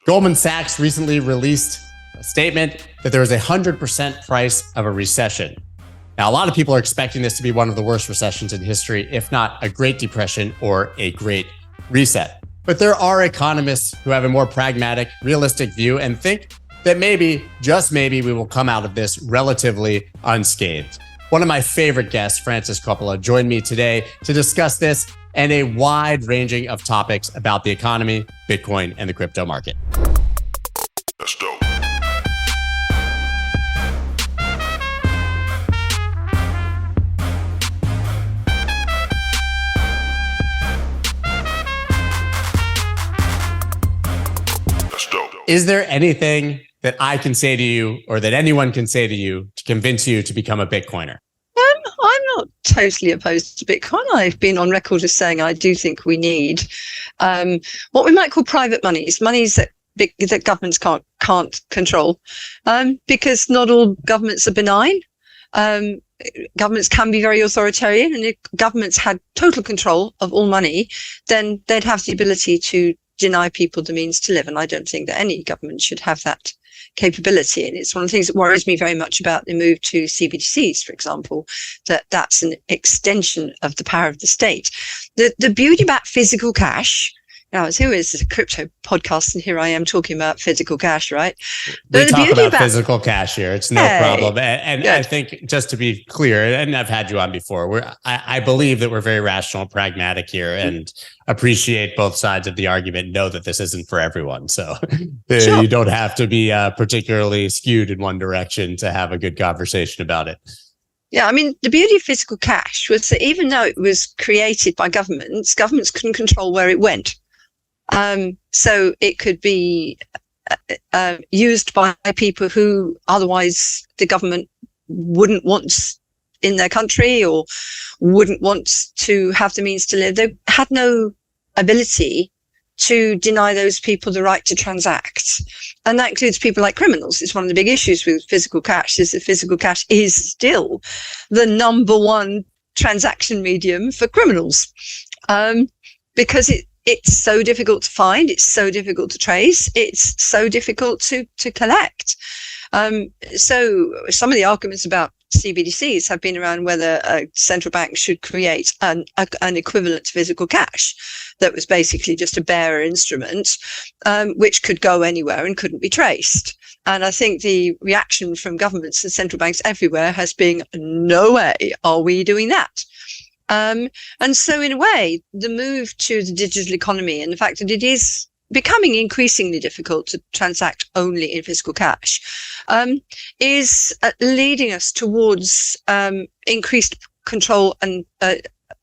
Goldman Sachs recently released a statement that there is a 100% price of a recession. Now, a lot of people are expecting this to be one of the worst recessions in history, if not a Great Depression or a Great Reset. But there are economists who have a more pragmatic, realistic view and think that maybe, just maybe, we will come out of this relatively unscathed. One of my favorite guests, Francis Coppola, joined me today to discuss this and a wide ranging of topics about the economy, Bitcoin, and the crypto market. That's dope. Is there anything that I can say to you or that anyone can say to you to convince you to become a Bitcoiner? I'm not totally opposed to Bitcoin. I've been on record as saying I do think we need what we might call private monies that governments can't control, because not all governments are benign. Governments can be very authoritarian, and if governments had total control of all money, then they'd have the ability to deny people the means to live. And I don't think that any government should have that capability. And it's one of the things that worries me very much about the move to CBDCs, for example, that's an extension of the power of the state. The beauty about physical cash, now here is a crypto podcast, and here I am talking about physical cash, right? We talk about physical cash here. It's no problem. And I think, just to be clear, and I've had you on before, I believe that we're very rational and pragmatic here and appreciate both sides of the argument, know that this isn't for everyone. So sure. You don't have to be particularly skewed in one direction to have a good conversation about it. Yeah, I mean, the beauty of physical cash was that even though it was created by governments couldn't control where it went. So it could be used by people who otherwise the government wouldn't want in their country or wouldn't want to have the means to live. They had no ability to deny those people the right to transact. And that includes people like criminals. It's one of the big issues with physical cash is that physical cash is still the number one transaction medium for criminals, because it's so difficult to find, it's so difficult to trace, it's so difficult to collect. So some of the arguments about CBDCs have been around whether a central bank should create an equivalent to physical cash that was basically just a bearer instrument, which could go anywhere and couldn't be traced. And I think the reaction from governments and central banks everywhere has been, no way are we doing that. And so in a way, the move to the digital economy and the fact that it is becoming increasingly difficult to transact only in physical cash, is leading us towards increased control and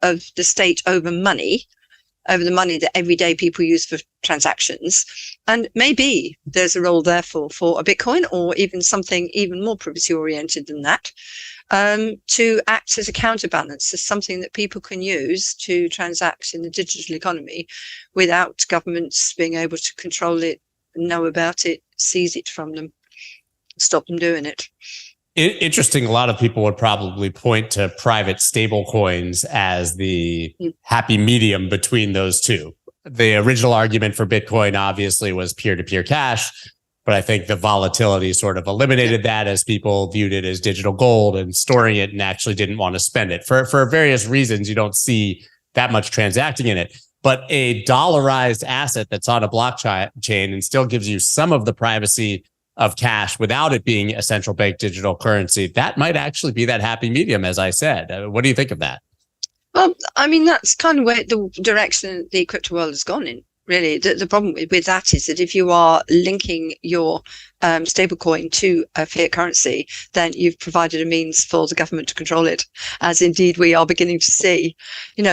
of the state over the money that everyday people use for transactions. And maybe there's a role there for a Bitcoin or even something even more privacy oriented than that, to act as a counterbalance, as something that people can use to transact in the digital economy without governments being able to control it, know about it, seize it from them, stop them doing it. Interesting. A lot of people would probably point to private stable coins as the happy medium between those two. The original argument for Bitcoin obviously was peer-to-peer cash, but I think the volatility sort of eliminated that as people viewed it as digital gold and storing it and actually didn't want to spend it. For various reasons, you don't see that much transacting in it. But a dollarized asset that's on a blockchain and still gives you some of the privacy of cash without it being a central bank digital currency, that might actually be that happy medium, as I said. What do you think of that? Well, I mean, that's kind of where the direction the crypto world has gone in. Really, the problem with that is that if you are linking your stablecoin to a fiat currency, then you've provided a means for the government to control it, as indeed we are beginning to see,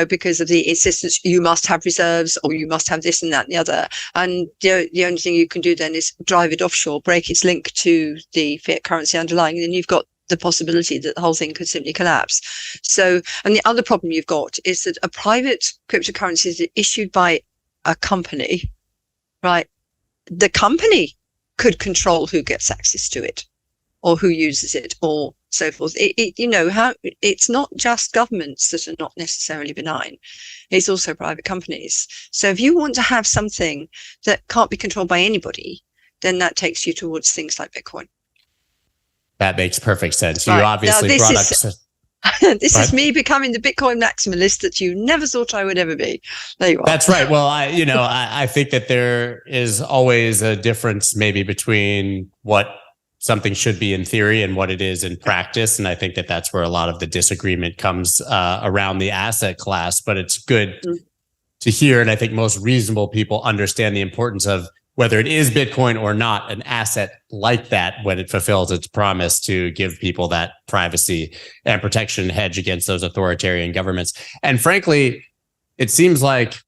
because of the insistence you must have reserves or you must have this and that and the other. And the only thing you can do then is drive it offshore, break its link to the fiat currency underlying, and then you've got the possibility that the whole thing could simply collapse. So, and the other problem you've got is that a private cryptocurrency is issued by a company, right? The company could control who gets access to it or who uses it or so forth. It's not just governments that are not necessarily benign. It's also private companies. So if you want to have something that can't be controlled by anybody, then that takes you towards things like Bitcoin. That makes perfect sense. Right. You obviously brought up... This is me becoming the Bitcoin maximalist that you never thought I would ever be. There you are. That's right. Well, I think that there is always a difference maybe between what something should be in theory and what it is in practice. And I think that that's where a lot of the disagreement comes around the asset class. But it's good to hear. And I think most reasonable people understand the importance of whether it is Bitcoin or not, an asset like that when it fulfills its promise to give people that privacy and protection hedge against those authoritarian governments. And frankly, it seems like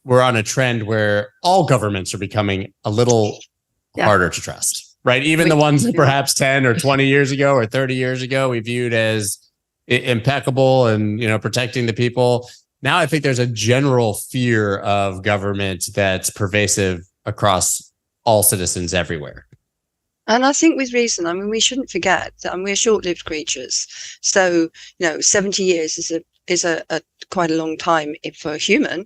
we're on a trend where all governments are becoming a little harder to trust, right? Even the ones that perhaps 10 or 20 years ago or 30 years ago we viewed as impeccable and, protecting the people. Now I think there's a general fear of government that's pervasive across all citizens everywhere. And I think with reason. I mean, we shouldn't forget that we're short-lived creatures. So, 70 years is a quite a long time for a human,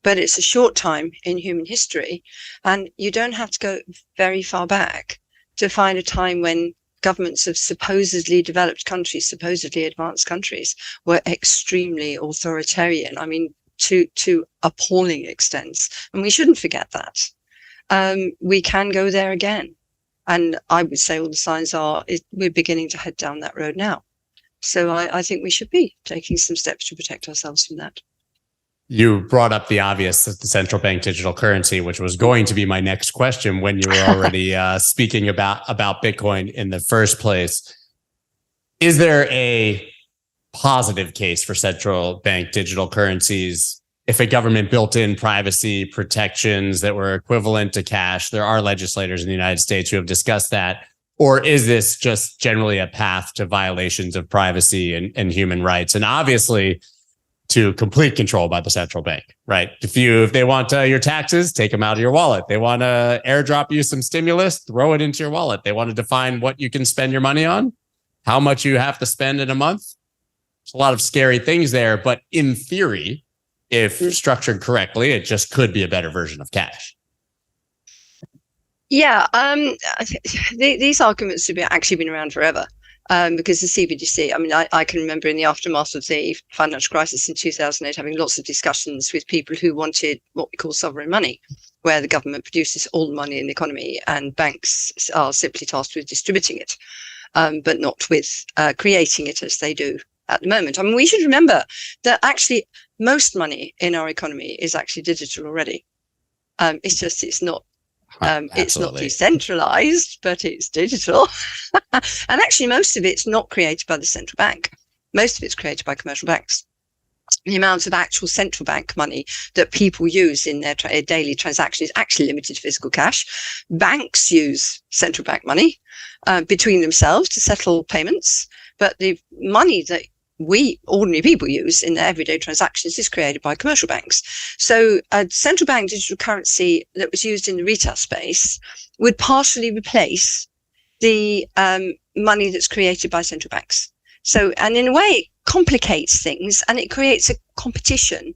but it's a short time in human history. And you don't have to go very far back to find a time when governments of supposedly developed countries, supposedly advanced countries, were extremely authoritarian. I mean, to appalling extents. And we shouldn't forget that. We can go there again. And I would say all the signs are we're beginning to head down that road now. So I think we should be taking some steps to protect ourselves from that. You brought up the obvious, the central bank digital currency, which was going to be my next question when you were already speaking about Bitcoin in the first place. Is there a positive case for central bank digital currencies if a government built in privacy protections that were equivalent to cash? There are legislators in the United States who have discussed that. Or is this just generally a path to violations of privacy and human rights? And obviously to complete control by the central bank, right? If they want your taxes, take them out of your wallet. They want to airdrop you some stimulus, throw it into your wallet. They want to define what you can spend your money on, how much you have to spend in a month. There's a lot of scary things there, but in theory, if structured correctly, it just could be a better version of cash. Yeah, these arguments have actually been around forever. Because the CBDC, I mean, I can remember in the aftermath of the financial crisis in 2008, having lots of discussions with people who wanted what we call sovereign money, where the government produces all the money in the economy and banks are simply tasked with distributing it, but not with creating it as they do at the moment. I mean, we should remember that actually most money in our economy is actually digital already. It's not decentralized, but it's digital. And actually, most of it's not created by the central bank. Most of it's created by commercial banks. The amount of actual central bank money that people use in their daily transactions is actually limited to physical cash. Banks use central bank money between themselves to settle payments, but the money that we ordinary people use in their everyday transactions is created by commercial banks. So a central bank digital currency that was used in the retail space would partially replace the money that's created by central banks. So, and in a way, it complicates things and it creates a competition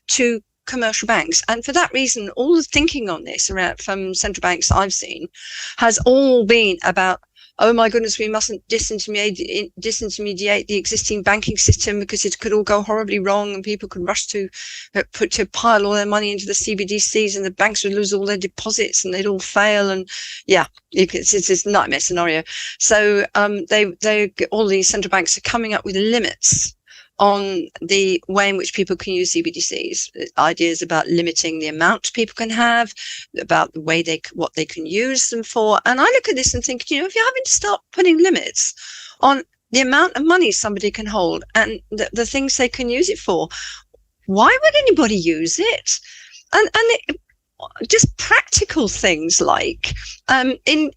to commercial banks. And for that reason, all the thinking on this around from central banks I've seen has all been about, oh my goodness, we mustn't disintermediate the existing banking system because it could all go horribly wrong and people could rush to pile all their money into the CBDCs and the banks would lose all their deposits and they'd all fail. And yeah, it's this nightmare scenario. So all these central banks are coming up with limits on the way in which people can use CBDCs, ideas about limiting the amount people can have, about the way what they can use them for. And I look at this and think, if you're having to start putting limits on the amount of money somebody can hold and the things they can use it for, why would anybody use it? And just practical things like in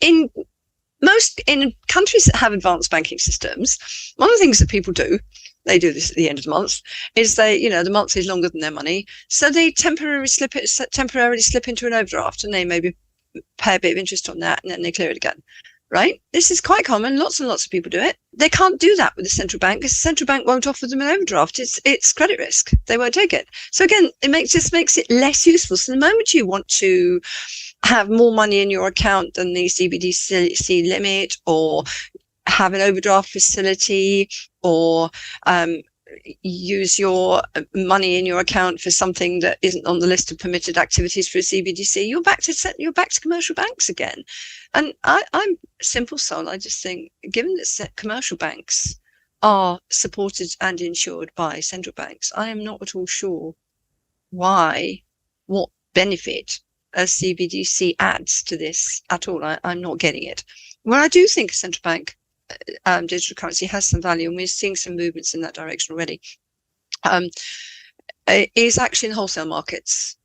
countries that have advanced banking systems, one of the things that people do, they do this at the end of the month, is the month is longer than their money, so they temporarily slip into an overdraft, and they maybe pay a bit of interest on that, and then they clear it again. right? This is quite common. Lots and lots of people do it. They can't do that with the central bank because the central bank won't offer them an overdraft. It's credit risk. They won't take it. So again, it makes it less useful. So the moment you want to have more money in your account than the CBDC limit, or have an overdraft facility, or use your money in your account for something that isn't on the list of permitted activities for a CBDC, you're back to commercial banks again. And I'm a simple soul. I just think, given that commercial banks are supported and insured by central banks, I am not at all sure what benefit a CBDC adds to this at all. I'm not getting it. Well, I do think a central bank digital currency has some value, and we're seeing some movements in that direction already, is actually in wholesale markets,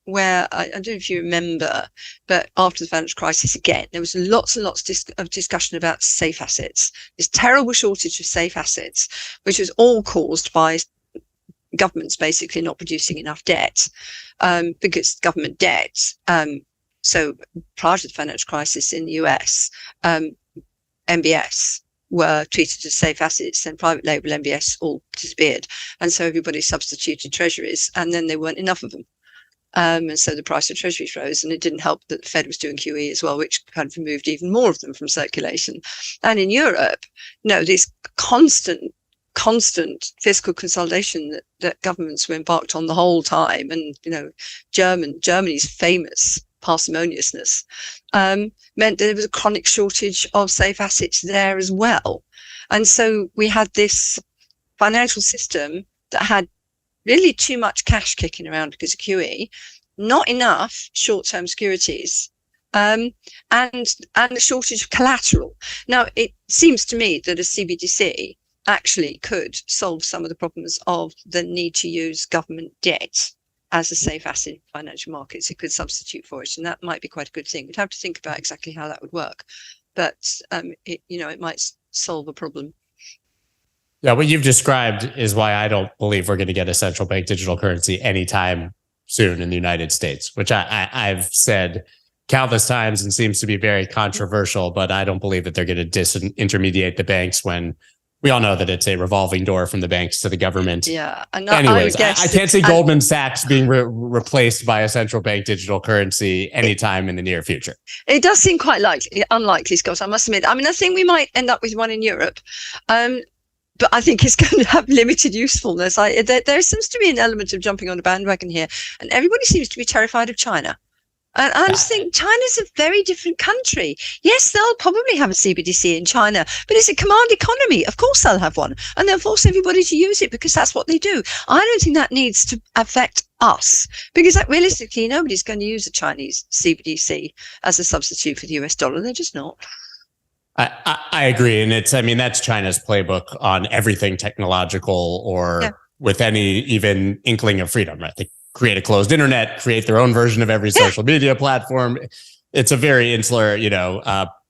where I don't know if you remember, but after the financial crisis, again, there was lots and lots of discussion about safe assets, this terrible shortage of safe assets, which was all caused by governments basically not producing enough debt, because government debt, so prior to the financial crisis in the US, MBS were treated as safe assets, and private label MBS all disappeared. And so everybody substituted treasuries, and then there weren't enough of them. And so the price of treasuries rose, and it didn't help that the Fed was doing QE as well, which kind of removed even more of them from circulation. And in Europe, this constant fiscal consolidation that governments were embarked on the whole time, and Germany's famous parsimoniousness, meant that there was a chronic shortage of safe assets there as well. And so we had this financial system that had really too much cash kicking around because of QE, not enough short-term securities, and the shortage of collateral. Now, it seems to me that a CBDC actually could solve some of the problems of the need to use government debt as a safe asset in financial markets. It could substitute for it, and that might be quite a good thing. We'd have to think about exactly how that would work, but it might solve a problem. Yeah, what you've described is why I don't believe we're going to get a central bank digital currency anytime soon in the United States, which I've said countless times and seems to be very controversial, but I don't believe that they're going to disintermediate the banks when we all know that it's a revolving door from the banks to the government. Yeah. And anyways, I can't see Goldman Sachs being replaced by a central bank digital currency anytime in the near future. It does seem quite unlikely, Scott, I must admit. I mean, I think we might end up with one in Europe. But I think it's going to have limited usefulness. There seems to be an element of jumping on a bandwagon here, and everybody seems to be terrified of China. And I just think China's a very different country. Yes, they'll probably have a CBDC in China, but it's a command economy. Of course they'll have one, and they'll force everybody to use it because that's what they do. I don't think that needs to affect us, because realistically, nobody's going to use a Chinese CBDC as a substitute for the US dollar. They're just not. I agree. And that's China's playbook on everything technological or with any even inkling of freedom, right? They create a closed internet, create their own version of every social media platform. It's a very insular,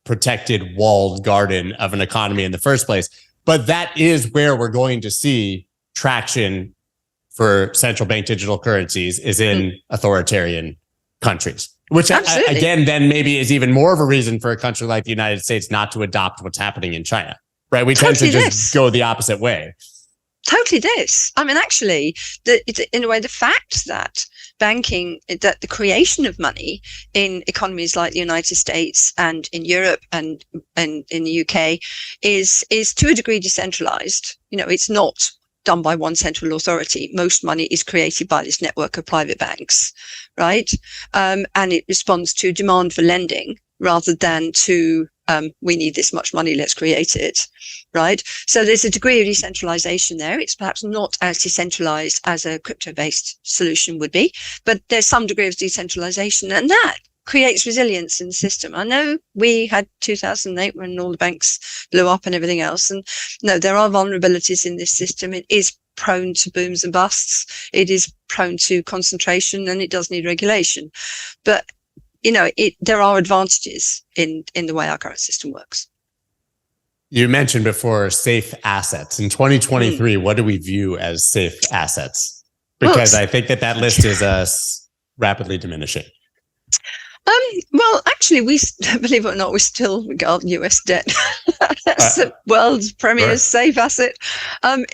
protected walled garden of an economy in the first place. But that is where we're going to see traction for central bank digital currencies, is in authoritarian countries. Which, again, then maybe is even more of a reason for a country like the United States not to adopt what's happening in China, right? We tend to just go the opposite way. Totally this. I mean, actually, in a way, the fact that that the creation of money in economies like the United States and in Europe and in the UK is to a degree decentralized. It's not done by one central authority. Most money is created by this network of private banks, right? And it responds to demand for lending rather than to, we need this much money, let's create it, right? So there's a degree of decentralization there. It's perhaps not as decentralized as a crypto-based solution would be, but there's some degree of decentralization, and that creates resilience in the system. I know we had 2008 when all the banks blew up and everything else. And no, there are vulnerabilities in this system. It is prone to booms and busts. It is prone to concentration, and it does need regulation. But, there are advantages in the way our current system works. You mentioned before safe assets. In 2023, what do we view as safe assets? Because I think that list is rapidly diminishing. Well, actually, believe it or not, we still regard US debt as the world's premier safe asset,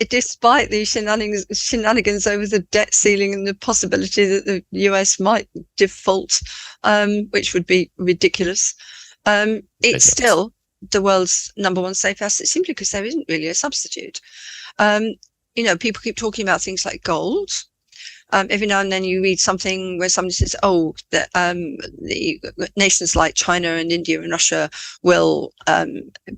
despite the shenanigans over the debt ceiling and the possibility that the US might default, which would be ridiculous. It's still the world's number one safe asset simply because there isn't really a substitute. People keep talking about things like gold. Every now and then you read something where somebody says, that the nations like China and India and Russia will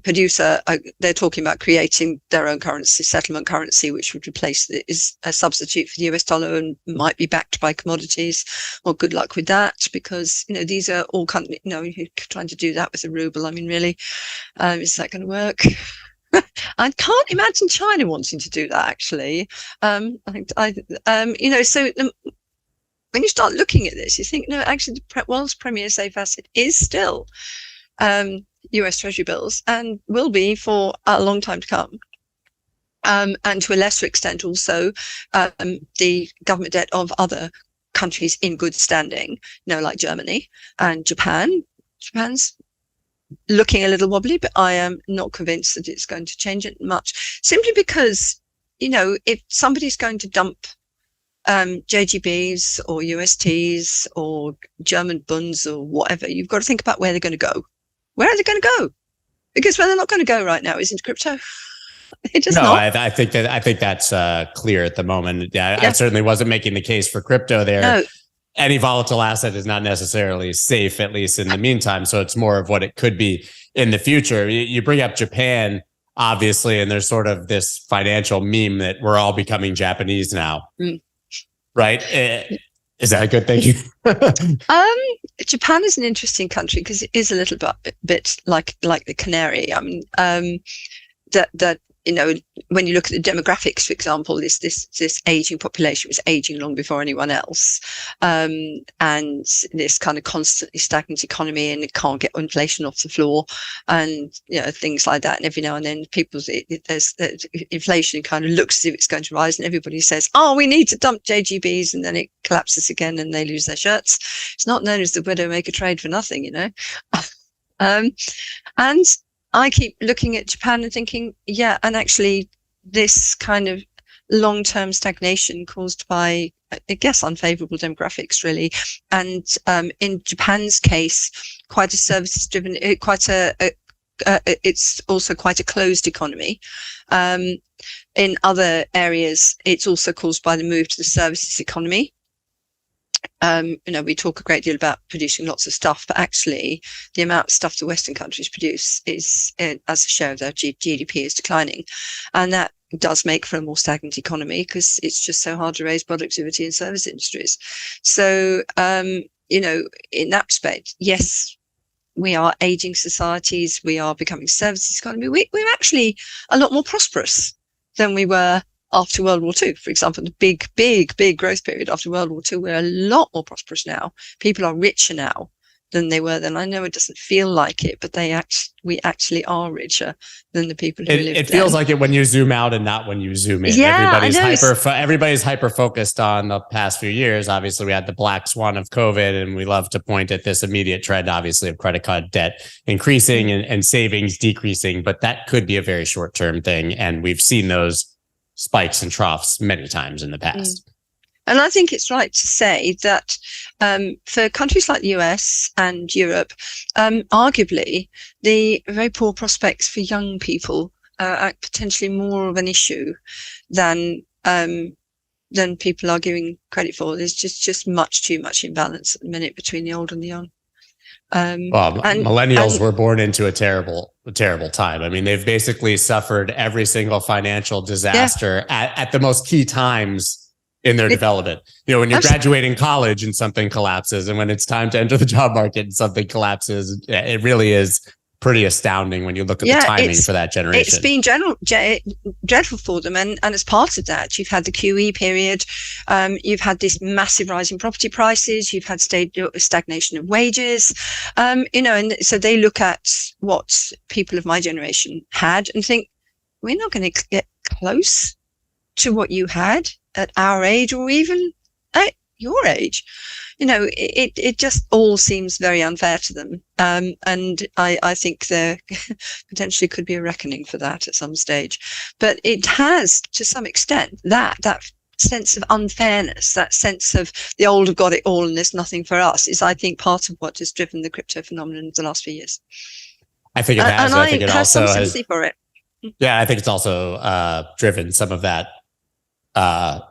produce they're talking about creating their own currency, settlement currency, which would replace is a substitute for the US dollar and might be backed by commodities. Well, good luck with that, because, these are all countries, you're trying to do that with the ruble. I mean, really, is that going to work? I can't imagine China wanting to do that, actually. So when you start looking at this, you think, no, actually, the world's premier safe asset is still US Treasury bills, and will be for a long time to come. And to a lesser extent, also the government debt of other countries in good standing, like Germany and Japan. Japan's looking a little wobbly, but I am not convinced that it's going to change it much, simply because, if somebody's going to dump JGBs or USTs or German bunds or whatever, you've got to think about where they're going to go. Where are they going to go? Because where they're not going to go right now is into crypto. I think that's clear at the moment. Yeah, I certainly wasn't making the case for crypto there. No. Any volatile asset is not necessarily safe, at least in the meantime. So it's more of what it could be in the future. You bring up Japan, obviously, and there's sort of this financial meme that we're all becoming Japanese now, right? Is that a good thing? Japan is an interesting country because it is a little bit like the Canary. I mean, that when you look at the demographics, for example, this aging population was aging long before anyone else, and this kind of constantly stagnant economy, and it can't get inflation off the floor, and things like that. And every now and then, there's inflation kind of looks as if it's going to rise, and everybody says, "Oh, we need to dump JGBs," and then it collapses again, and they lose their shirts. It's not known as the Widowmaker trade for nothing, and I keep looking at Japan and thinking, and actually this kind of long-term stagnation caused by, I guess, unfavorable demographics, really. And in Japan's case, quite a services-driven, it's also quite a closed economy. In other areas, it's also caused by the move to the services economy. We talk a great deal about producing lots of stuff, but actually the amount of stuff the Western countries produce is, as a share of their GDP, is declining. And that does make for a more stagnant economy because it's just so hard to raise productivity in service industries. So, in that respect, yes, we are aging societies. We are becoming services economy. We're actually a lot more prosperous than we were after World War II, for example. The big growth period after World War II, we're a lot more prosperous now. People are richer now than they were then. I know it doesn't feel like it, but we actually are richer than the people who lived then. It feels like it when you zoom out and not when you zoom in. Yeah, Everybody's hyper focused on the past few years. Obviously, we had the black swan of COVID, and we love to point at this immediate trend, obviously, of credit card debt increasing and savings decreasing. But that could be a very short-term thing, and we've seen those spikes and troughs many times in the past. And I think it's right to say that for countries like the US and Europe, arguably the very poor prospects for young people are potentially more of an issue than people are giving credit for. There's just much too much imbalance at the minute between the old and the young. Millennials were born into a terrible time. I mean, they've basically suffered every single financial disaster at the most key times in their development. When you're graduating college and something collapses, and when it's time to enter the job market and something collapses, it really is pretty astounding when you look at the timing for that generation. It's been dreadful for them. And as part of that, you've had the QE period. You've had this massive rise in property prices. You've had stagnation of wages. And so they look at what people of my generation had and think, we're not going to get close to what you had at our age, or even your age. It just all seems very unfair to them. And I think there potentially could be a reckoning for that at some stage. But it has, to some extent, that sense of unfairness, that sense of the old have got it all and there's nothing for us, is, I think, part of what has driven the crypto phenomenon of the last few years. I think it has. And I think it have also some sympathy for it. Yeah, I think it's also driven some of that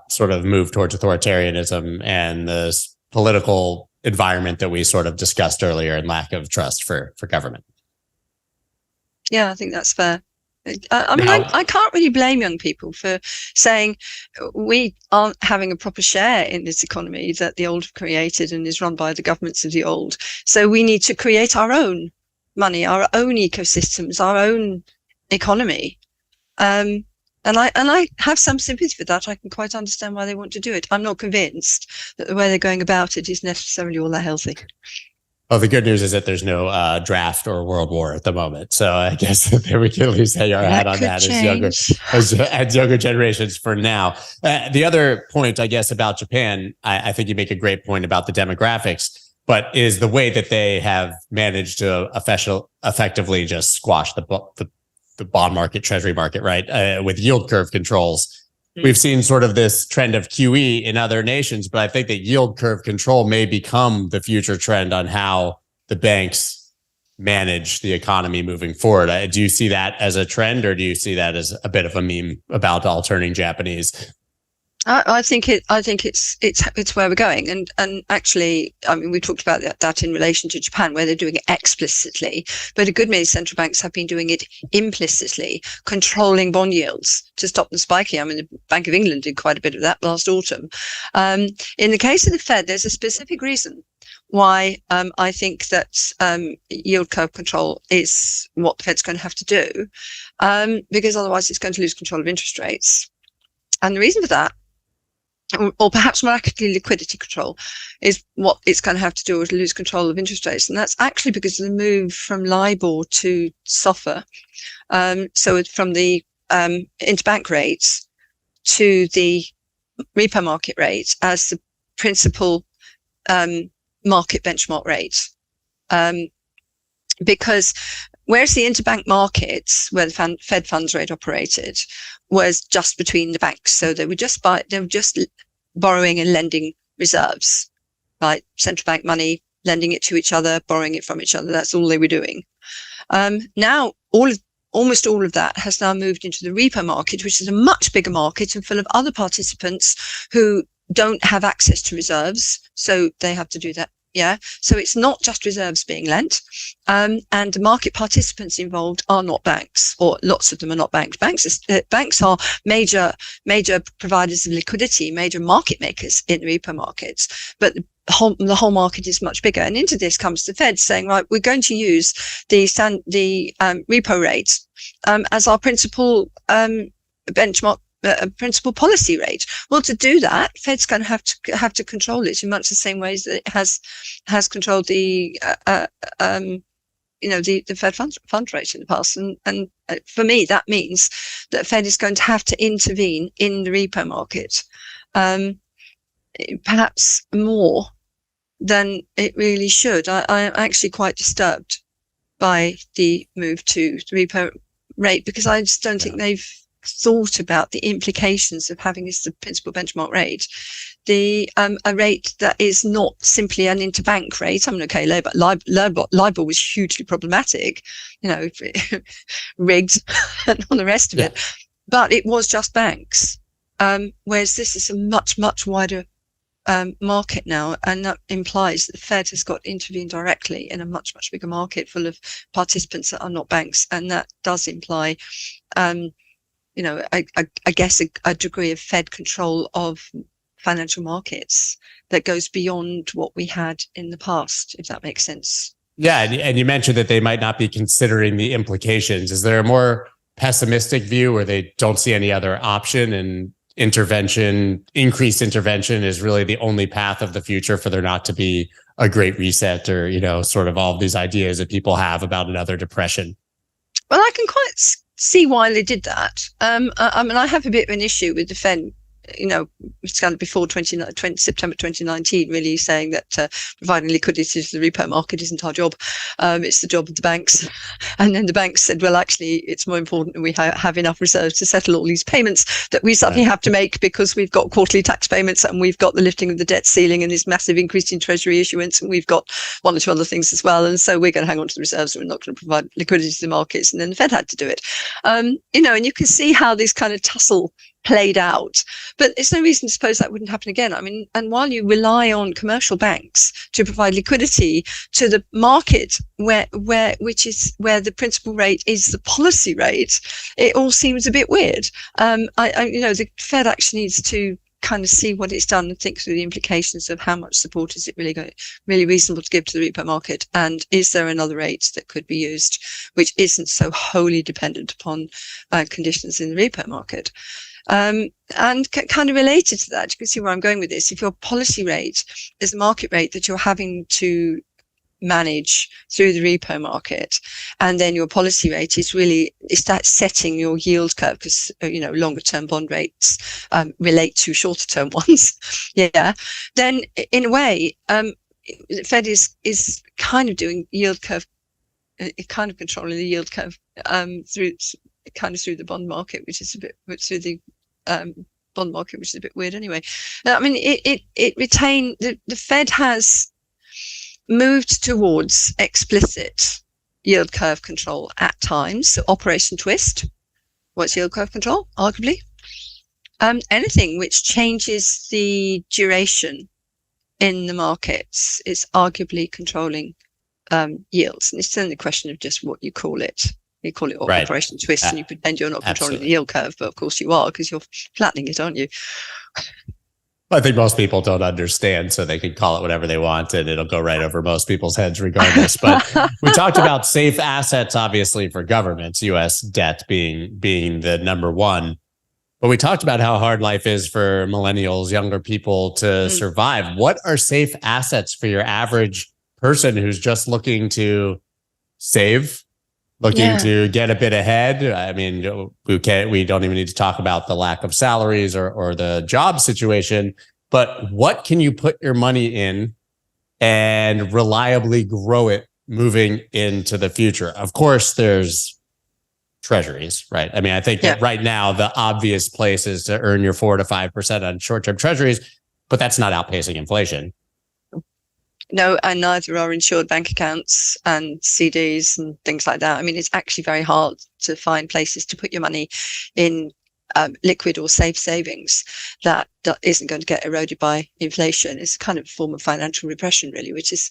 sort of move towards authoritarianism and the political environment that we sort of discussed earlier, and lack of trust for government. Yeah, I think that's fair. I can't really blame young people for saying we aren't having a proper share in this economy that the old have created and is run by the governments of the old. So we need to create our own money, our own ecosystems, our own economy. And I have some sympathy for that. I can quite understand why they want to do it. I'm not convinced that the way they're going about it is necessarily all that healthy. Well, the good news is that there's no draft or world war at the moment. So I guess that we can at least hang our hat on that as younger generations for now. The other point, I guess, about Japan, I think you make a great point about the demographics, but is the way that they have managed to effectively just squash the bond market, treasury market, right? With yield curve controls. We've seen sort of this trend of QE in other nations, but I think that yield curve control may become the future trend on how the banks manage the economy moving forward. Do you see that as a trend, or do you see that as a bit of a meme about all turning Japanese? I think it's where we're going, and actually, I mean, we talked about that in relation to Japan, where they're doing it explicitly, but a good many central banks have been doing it implicitly, controlling bond yields to stop them spiking. I mean, the Bank of England did quite a bit of that last autumn. In the case of the Fed, there's a specific reason why I think that yield curve control is what the Fed's going to have to do, because otherwise it's going to lose control of interest rates. And the reason for that, or perhaps more accurately, liquidity control, is what it's going to have to do is lose control of interest rates. And that's actually because of the move from LIBOR to SOFR. So from the interbank rates to the repo market rate as the principal market benchmark rate. Because whereas the interbank markets, where the Fed funds rate operated, was just between the banks. So they were just borrowing and lending reserves, right? Central bank money, lending it to each other, borrowing it from each other. That's all they were doing. Now, almost all of that has now moved into the repo market, which is a much bigger market and full of other participants who don't have access to reserves. So they have to do that. Yeah. So it's not just reserves being lent. And the market participants involved are not banks, or lots of them are not banks. Banks are major providers of liquidity, major market makers in the repo markets. But the whole market is much bigger. And into this comes the Fed saying, right, we're going to use the repo rate as our principal benchmark. Principal policy rate. Well, to do that, Fed's going to have to control it in much the same ways that it has controlled the Fed fund rate in the past. And for me, that means that Fed is going to have to intervene in the repo market, perhaps more than it really should. I am actually quite disturbed by the move to the repo rate, because I just don't think they've thought about the implications of having this the principal benchmark rate, a rate that is not simply an interbank rate. I mean, okay, LIBOR was hugely problematic, rigged and all the rest of it, but it was just banks. Whereas this is a much, much wider market now, and that implies that the Fed has got to intervene directly in a much, much bigger market full of participants that are not banks, and that does imply I guess a degree of Fed control of financial markets that goes beyond what we had in the past, if that makes sense. Yeah. And you mentioned that they might not be considering the implications. Is there a more pessimistic view where they don't see any other option, and increased intervention is really the only path of the future for there not to be a great reset, or, sort of all of these ideas that people have about another depression? Well, I can quite see why they did that. I mean, I have a bit of an issue with the Fed it's kind of before September 2019, really saying that providing liquidity to the repo market isn't our job. It's the job of the banks. And then the banks said, well, actually, it's more important that we have enough reserves to settle all these payments that we suddenly have to make because we've got quarterly tax payments and we've got the lifting of the debt ceiling and this massive increase in treasury issuance, and we've got one or two other things as well. And so we're going to hang on to the reserves and we're not going to provide liquidity to the markets. And then the Fed had to do it. And you can see how this kind of tussle played out, but there's no reason to suppose that wouldn't happen again. I mean, and while you rely on commercial banks to provide liquidity to the market, which is where the principal rate is the policy rate, it all seems a bit weird. The Fed actually needs to kind of see what it's done and think through the implications of how much support is it really reasonable to give to the repo market, and is there another rate that could be used which isn't so wholly dependent upon conditions in the repo market. And kind of related to that, you can see where I'm going with this. If your policy rate is the market rate that you're having to manage through the repo market, and then your policy rate is that setting your yield curve, because longer term bond rates relate to shorter term ones. Then in a way, the Fed is kind of doing yield curve, kind of controlling the yield curve through the bond market, which is a bit through the bond market, which is a bit weird anyway. I mean, it retained, the Fed has moved towards explicit yield curve control at times. So Operation Twist, what's yield curve control? Arguably, anything which changes the duration in the markets is arguably controlling yields. And it's certainly a question of just what you call it. You call it Operation Twist, and you pretend you're not controlling the yield curve, but of course you are, because you're flattening it, aren't you? I think most people don't understand, so they can call it whatever they want, and it'll go right over most people's heads regardless. But we talked about safe assets, obviously, for governments, U.S. debt being the number one. But we talked about how hard life is for millennials, younger people to survive. What are safe assets for your average person who's just looking to save? Looking to get a bit ahead? I mean, we don't even need to talk about the lack of salaries or the job situation, but what can you put your money in and reliably grow it moving into the future? Of course, there's treasuries, right? I mean, I think that right now, the obvious place is to earn your 4 to 5% on short-term treasuries, but that's not outpacing inflation. No, and neither are insured bank accounts and CDs and things like that. I mean, it's actually very hard to find places to put your money in liquid or safe savings that isn't going to get eroded by inflation. It's kind of a form of financial repression, really, which is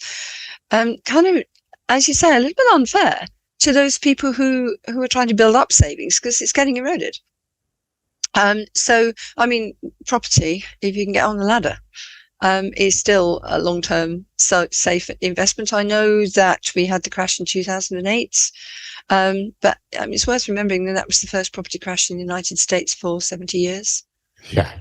kind of, as you say, a little bit unfair to those people who are trying to build up savings, because it's getting eroded. So, I mean, property, if you can get on the ladder, is still a long-term safe investment. I know that we had the crash in 2008, but I mean, it's worth remembering that was the first property crash in the United States for 70 years. Yeah.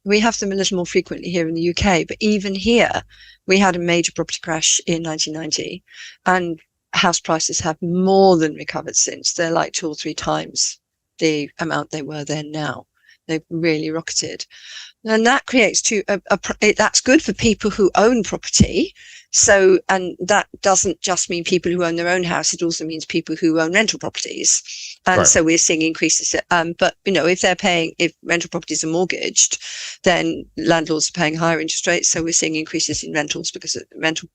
We have them a little more frequently here in the UK, but even here, we had a major property crash in 1990, and house prices have more than recovered since. They're like 2 or 3 times the amount they were then now. They've really rocketed. And that creates that's good for people who own property. So, and that doesn't just mean people who own their own house. It also means people who own rental properties. And so we're seeing increases. But, if rental properties are mortgaged, then landlords are paying higher interest rates. So we're seeing increases in rentals because of rental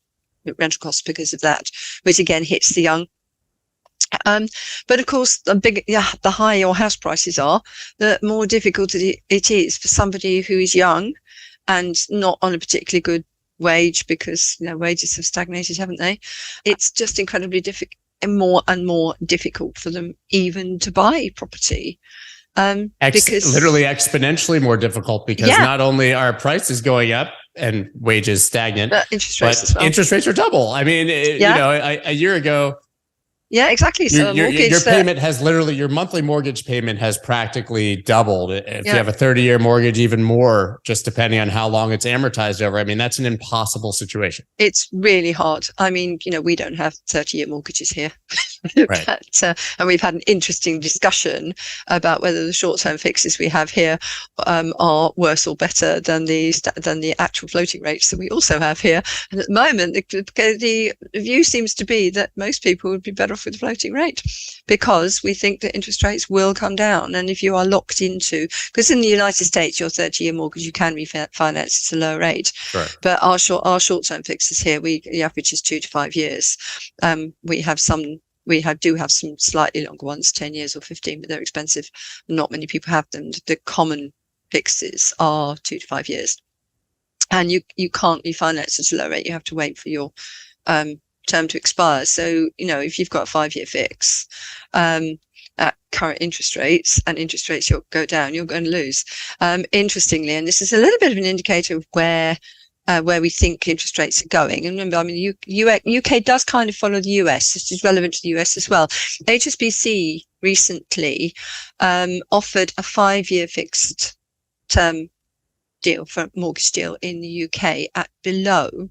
costs because of that, which again hits the young. But of course, the higher your house prices are, the more difficult it is for somebody who is young and not on a particularly good wage, because wages have stagnated, haven't they? It's just incredibly difficult, and more difficult for them even to buy property. Because literally exponentially more difficult, because not only are prices going up and wages stagnant, but interest rates as well. Interest rates are double. I mean, a year ago. Yeah, exactly. So your payment has your monthly mortgage payment has practically doubled. If you have a 30-year mortgage, even more, just depending on how long it's amortized over. I mean, that's an impossible situation. It's really hard. I mean, we don't have 30-year mortgages here. Right. And we've had an interesting discussion about whether the short-term fixes we have here are worse or better than the actual floating rates that we also have here. And at the moment, the view seems to be that most people would be better off with the floating rate, because we think that interest rates will come down. And if you are locked into, because in the United States, your 30-year mortgage, you can refinance at a low rate. Sure. But our short-term fixes here, the average is 2 to 5 years. We do have some slightly longer ones, 10 years or 15, but they're expensive. Not many people have them. The common fixes are 2 to 5 years. And you can't refinance at a low rate. You have to wait for your term to expire. So, if you've got a 5-year fix at current interest rates, and interest rates go down, you're going to lose. Interestingly, and this is a little bit of an indicator of where we think interest rates are going. And remember, UK does kind of follow the US. This is relevant to the US as well. HSBC recently offered a 5-year fixed term deal for a mortgage deal in the UK at below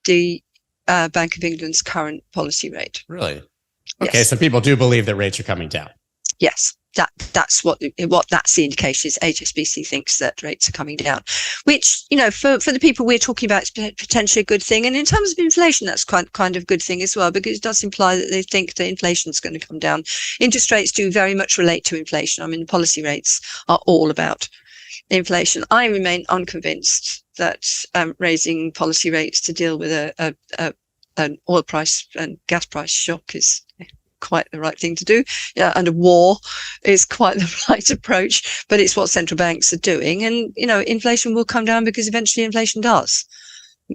the Bank of England's current policy rate. Really? Okay, Yes. so people do believe that rates are coming down. Yes, that's what that's the indication is. HSBC thinks that rates are coming down, which, for the people we're talking about, is potentially a good thing. And in terms of inflation, that's kind of a good thing as well, because it does imply that they think that inflation is going to come down. Interest rates do very much relate to inflation. I mean, policy rates are all about inflation. I remain unconvinced that raising policy rates to deal with an oil price and gas price shock is quite the right thing to do. And a war is quite the right approach, but it's what central banks are doing. And, inflation will come down because eventually inflation does.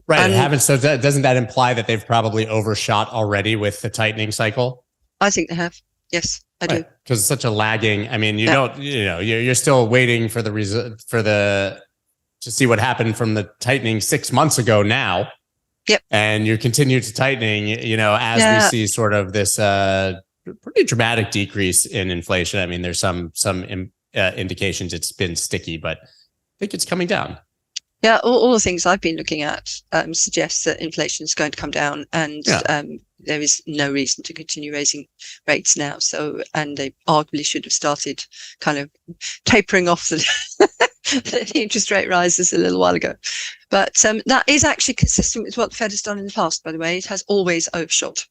Right. So doesn't that imply that they've probably overshot already with the tightening cycle? I think they have. Yes, I do. Because it's such a lagging. I mean, you're still waiting for to see what happened from the tightening 6 months ago now. Yep. And you continue to tightening, as we see sort of this pretty dramatic decrease in inflation. I mean, there's some indications it's been sticky, but I think it's coming down. Yeah, all the things I've been looking at suggest that inflation is going to come down, and there is no reason to continue raising rates now. So, and they arguably should have started kind of tapering off the interest rate rises a little while ago. But that is actually consistent with what the Fed has done in the past, by the way. It has always overshot.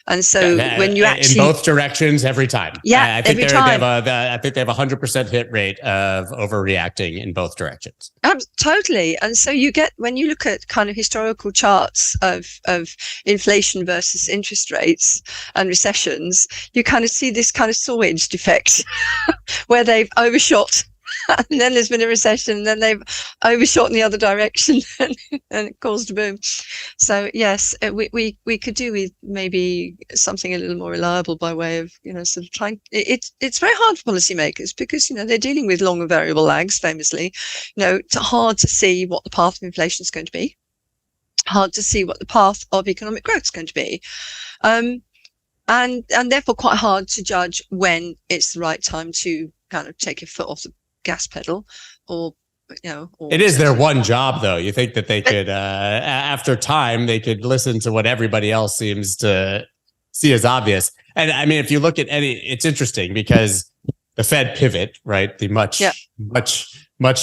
And so when you actually... In both directions, every time. Yeah, I think every time. I think they have 100% hit rate of overreacting in both directions. Totally. And so when you look at kind of historical charts of inflation versus interest rates and recessions, you kind of see this kind of saw-edged effect where they've overshot. And then there's been a recession, and then they've overshot in the other direction, and it caused a boom. So yes, we could do with maybe something a little more reliable by way of, sort of trying. It's very hard for policymakers because, they're dealing with longer variable lags, famously. It's hard to see what the path of inflation is going to be, hard to see what the path of economic growth is going to be. And therefore quite hard to judge when it's the right time to kind of take your foot off the gas pedal, or it is their one job, though. You think that they could, after time, they could listen to what everybody else seems to see as obvious. And I mean, if you look at it's interesting because the Fed pivot, right? The much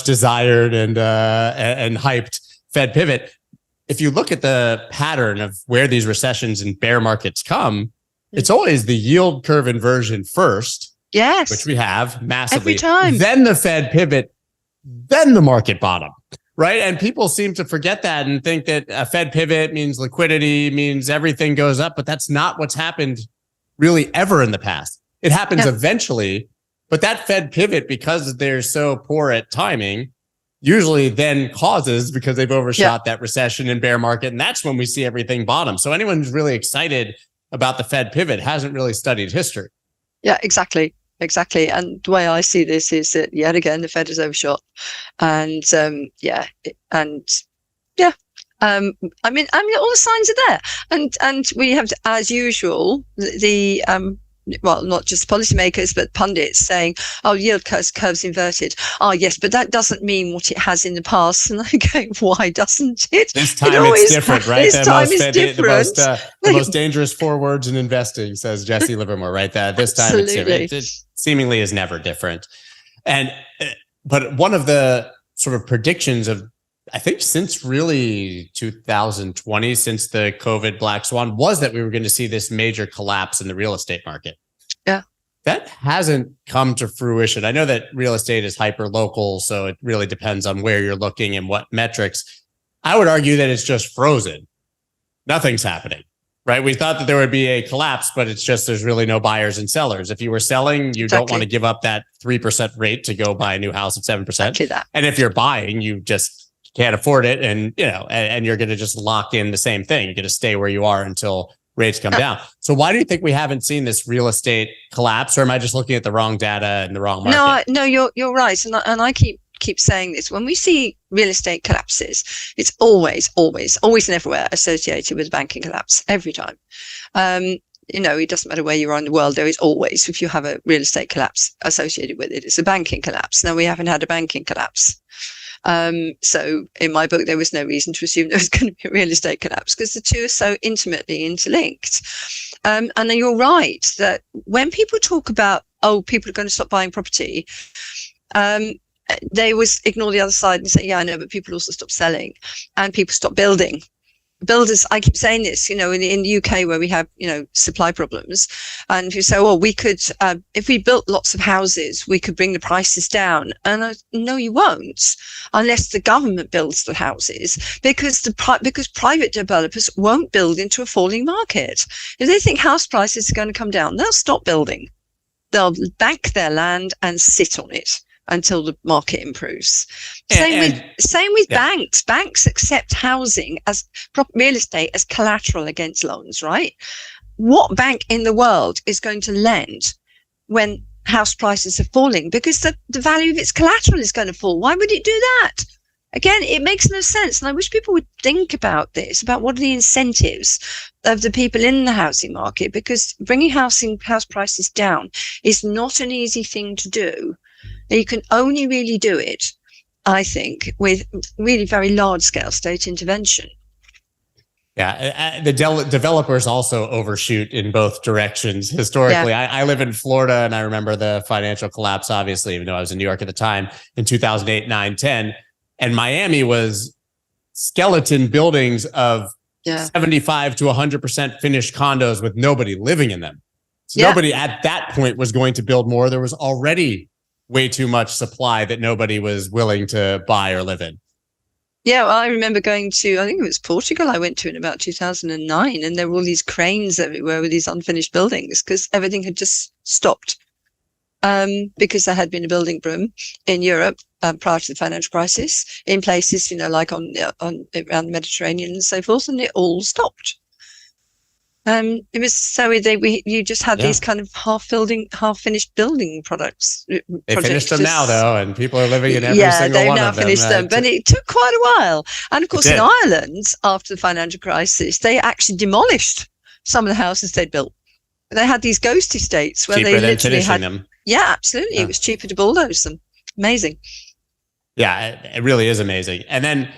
desired and hyped Fed pivot. If you look at the pattern of where these recessions and bear markets come, it's always the yield curve inversion first. Yes. Which we have massively. Every time. Then the Fed pivot, then the market bottom, right? And people seem to forget that and think that a Fed pivot means liquidity, means everything goes up, but that's not what's happened really ever in the past. It happens eventually, but that Fed pivot, because they're so poor at timing, usually then causes, because they've overshot that recession and bear market, and that's when we see everything bottom. So anyone who's really excited about the Fed pivot hasn't really studied history. Yeah, exactly. And the way I see this is that yet again the Fed has overshot, and I mean, all the signs are there, and we have, as usual, the well, not just policymakers, but pundits saying, oh, yield curve's inverted. Oh, yes, but that doesn't mean what it has in the past. And I'm going, why doesn't it? This time it's different, right? This time is different. The most dangerous 4 words in investing, says Jesse Livermore, right? That this time it's different. It seemingly is never different. But one of the sort of predictions of, I think since really 2020, since the COVID black swan, was that we were going to see this major collapse in the real estate market. Yeah. That hasn't come to fruition. I know that real estate is hyper local, so it really depends on where you're looking and what metrics. I would argue that it's just frozen. Nothing's happening, right? We thought that there would be a collapse, but it's just there's really no buyers and sellers. If you were selling, you don't want to give up that 3% rate to go buy a new house at 7%. Exactly that. And if you're buying, you just can't afford it, and and you're going to just lock in the same thing. You're going to stay where you are until rates come down. So why do you think we haven't seen this real estate collapse, or am I just looking at the wrong data and the wrong market? No, you're right, and I keep saying this. When we see real estate collapses, it's always and everywhere associated with banking collapse every time. It doesn't matter where you are in the world. There is always, if you have a real estate collapse associated with it, it's a banking collapse. Now we haven't had a banking collapse. So in my book, there was no reason to assume there was going to be a real estate collapse because the two are so intimately interlinked. And then you're right that when people talk about, people are going to stop buying property, they always ignore the other side and say, yeah, I know, but people also stop selling and people stop building. Builders, I keep saying this, in the UK where we have, supply problems, and you say, well, we could, if we built lots of houses, we could bring the prices down. And no, you won't, unless the government builds the houses, because private developers won't build into a falling market. If they think house prices are going to come down, they'll stop building. They'll bank their land and sit on it until the market improves. Same with banks. Banks accept housing as real estate as collateral against loans, right? What bank in the world is going to lend when house prices are falling? Because the value of its collateral is going to fall. Why would it do that? Again, it makes no sense. And I wish people would think about this, about what are the incentives of the people in the housing market, because bringing house prices down is not an easy thing to do. You can only really do it, I think, with really very large-scale state intervention. Yeah, the developers also overshoot in both directions. Historically, I live in Florida, and I remember the financial collapse, obviously, even though I was in New York at the time, in 2008, 9, 10. And Miami was skeleton buildings of 75 to 100% finished condos with nobody living in them. So nobody at that point was going to build more. There was already way too much supply that nobody was willing to buy or live in. Yeah, well, I remember going to, I think it was Portugal I went to in about 2009, and there were all these cranes everywhere with these unfinished buildings because everything had just stopped. Because there had been a building boom in Europe prior to the financial crisis in places, like on around the Mediterranean and so forth, and it all stopped. It was so you just had these kind of half finished building products. They finished them now, though, and people are living in every single one of them. Yeah, they've now finished them, but it took quite a while. And of course, in Ireland, after the financial crisis, they actually demolished some of the houses they'd built. They had these ghost estates where they literally had them. Yeah, absolutely. It was cheaper to bulldoze them. Amazing. Yeah, it really is amazing. And then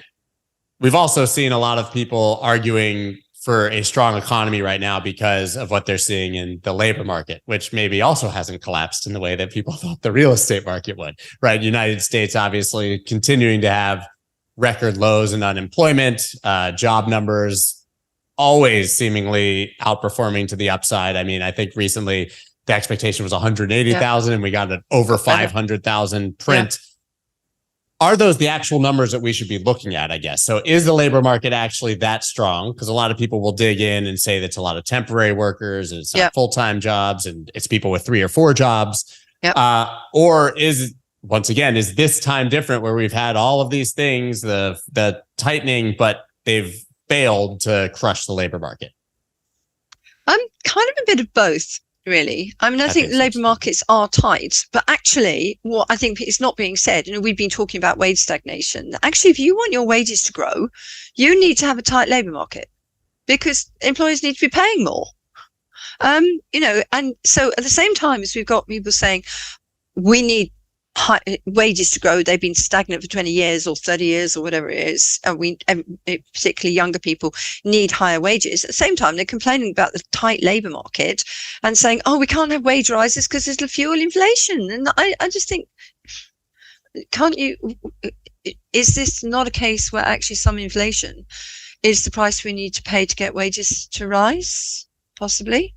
we've also seen a lot of people arguing for a strong economy right now because of what they're seeing in the labor market, which maybe also hasn't collapsed in the way that people thought the real estate market would, right? United States, obviously continuing to have record lows in unemployment, job numbers, always seemingly outperforming to the upside. I mean, I think recently the expectation was 180,000 and we got an over 500,000 print. Are those the actual numbers that we should be looking at, I guess? So is the labor market actually that strong? Because a lot of people will dig in and say that's a lot of temporary workers and it's not full-time jobs and it's people with 3 or 4 jobs. Or is this time different where we've had all of these things, the tightening, but they've failed to crush the labor market? I'm kind of a bit of both. Really. I mean, I think labour markets are tight, but actually what I think is not being said, we've been talking about wage stagnation. Actually, if you want your wages to grow, you need to have a tight labour market because employers need to be paying more. And so at the same time as we've got people saying we need high wages to grow, they've been stagnant for 20 years or 30 years or whatever it is, and particularly younger people need higher wages. At the same time, they're complaining about the tight labor market and saying, oh, we can't have wage rises because it'll fuel inflation. And I just think, is this not a case where actually some inflation is the price we need to pay to get wages to rise? Possibly.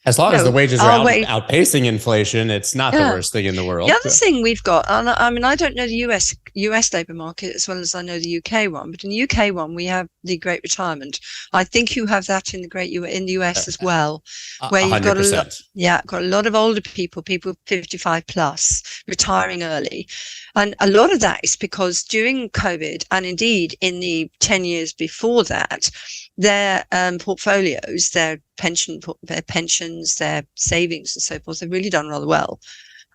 As long as the wages are outpacing inflation, it's not the worst thing in the world. The other thing we've got, and I mean, I don't know the US labour market as well as I know the UK one, but in the UK one, we have the Great Retirement. I think you have that in the US as well, where you've got got a lot of older people 55 plus retiring early, and a lot of that is because during COVID and indeed in the 10 years before that, their portfolios, their pensions, their savings and so forth, they've really done rather well.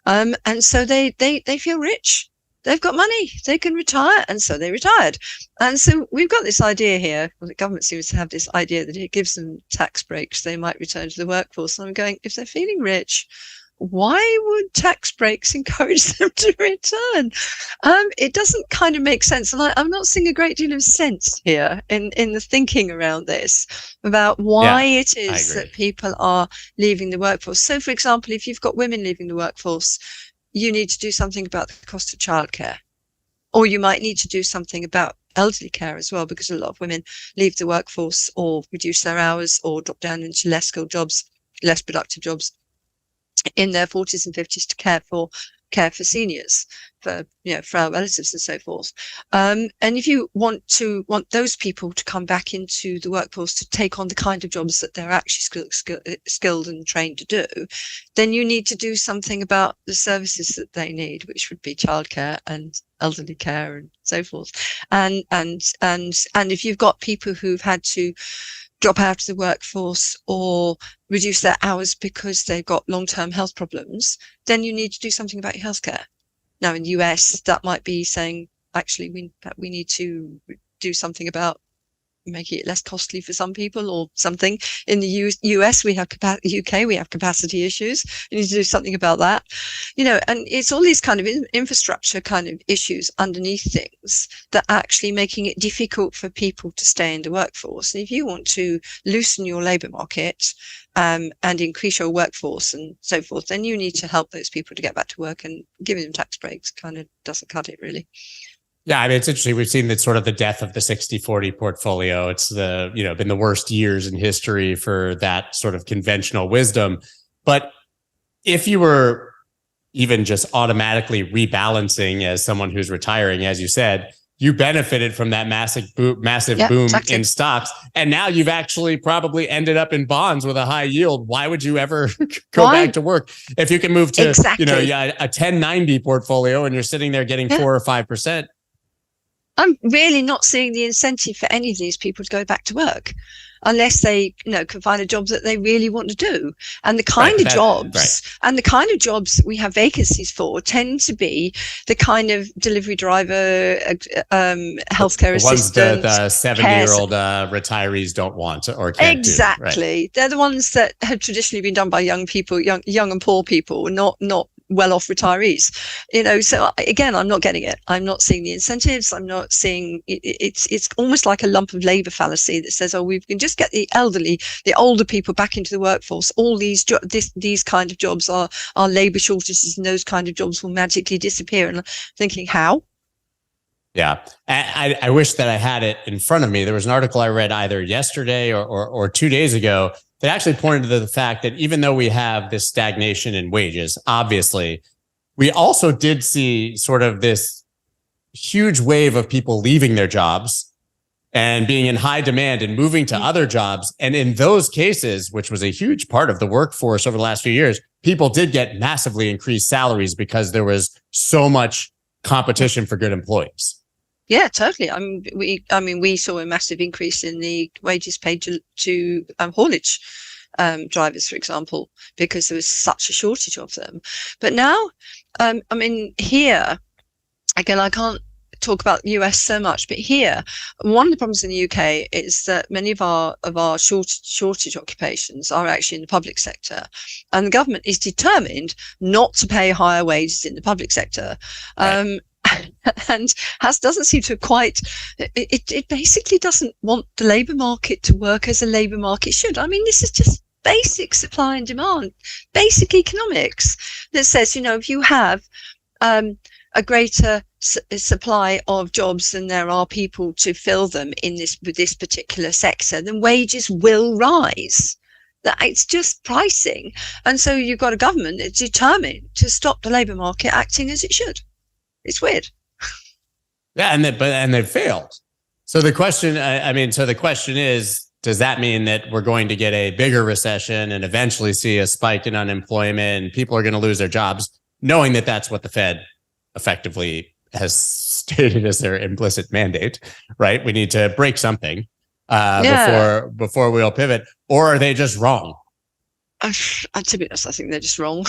And so they feel rich. They've got money. They can retire. And so they retired. And so we've got this idea here. Well, the government seems to have this idea that it gives them tax breaks. They might return to the workforce. And I'm going, if they're feeling rich, why would tax breaks encourage them to return? It doesn't kind of make sense. And I'm not seeing a great deal of sense here in the thinking around this about why it is that people are leaving the workforce. So, for example, if you've got women leaving the workforce, you need to do something about the cost of childcare. Or you might need to do something about elderly care as well, because a lot of women leave the workforce or reduce their hours or drop down into less skilled jobs, less productive jobs in their 40s and 50s to care for seniors, for our relatives and so forth. And if you want those people to come back into the workforce to take on the kind of jobs that they're actually skilled and trained to do, then you need to do something about the services that they need, which would be childcare and elderly care and so forth. And if you've got people who've had to drop out of the workforce or reduce their hours because they've got long-term health problems, then you need to do something about your healthcare. Now, in the US, that might be saying, actually, we need to do something about making it less costly for some people or something. In the US, we have UK, we have capacity issues. We need to do something about that, and it's all these kind of infrastructure kind of issues underneath things that are actually making it difficult for people to stay in the workforce. And if you want to loosen your labour market and increase your workforce and so forth, then you need to help those people to get back to work, and giving them tax breaks kind of doesn't cut it really. Yeah, I mean, it's interesting. We've seen that sort of the death of the 60-40 portfolio. It's been the worst years in history for that sort of conventional wisdom. But if you were even just automatically rebalancing as someone who's retiring, as you said, you benefited from that massive boom in stocks. And now you've actually probably ended up in bonds with a high yield. Why would you ever go back to work if you can move to, a 1090 portfolio and you're sitting there getting 4 or 5%? I'm really not seeing the incentive for any of these people to go back to work unless they, can find a job that they really want to do. And the kind of jobs that we have vacancies for tend to be the kind of delivery driver, healthcare assistant. The 70-year-old retirees don't want or can't do. Exactly. They're the ones that have traditionally been done by young people, young and poor people, not well-off retirees, so again, I'm not getting it. I'm not seeing the incentives. I'm not seeing it's almost like a lump of labor fallacy that says, oh, we can just get the older people back into the workforce. All these kind of jobs are labor shortages, and those kind of jobs will magically disappear. And I'm thinking, how? Yeah, I wish that I had it in front of me. There was an article I read either yesterday or 2 days ago that actually pointed to the fact that even though we have this stagnation in wages, obviously, we also did see sort of this huge wave of people leaving their jobs and being in high demand and moving to other jobs. And in those cases, which was a huge part of the workforce over the last few years, people did get massively increased salaries because there was so much competition for good employees. Yeah, totally. We saw a massive increase in the wages paid to haulage drivers, for example, because there was such a shortage of them. But now, here, again, I can't talk about the US so much, but here, one of the problems in the UK is that many of our shortage occupations are actually in the public sector, and the government is determined not to pay higher wages in the public sector. Right. And doesn't seem to quite, it basically doesn't want the labour market to work as a labour market should. I mean, this is just basic supply and demand, basic economics that says, if you have a greater supply of jobs than there are people to fill them with this particular sector, then wages will rise. That it's just pricing. And so you've got a government that's determined to stop the labour market acting as it should. It's weird. Yeah, and they failed. So the question, is, does that mean that we're going to get a bigger recession and eventually see a spike in unemployment and people are going to lose their jobs, knowing that that's what the Fed effectively has stated as their implicit mandate, right? We need to break something before we'll pivot, or are they just wrong? To be honest, I think they're just wrong.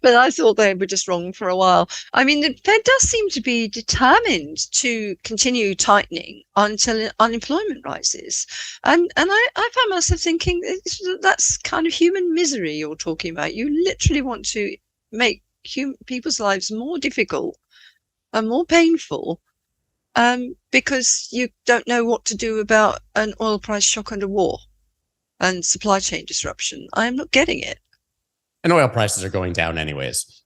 But I thought they were just wrong for a while. I mean, the Fed does seem to be determined to continue tightening until unemployment rises. And I found myself thinking, that's kind of human misery you're talking about. You literally want to make people's lives more difficult and more painful because you don't know what to do about an oil price shock under war and supply chain disruption. I am not getting it. And oil prices are going down anyways.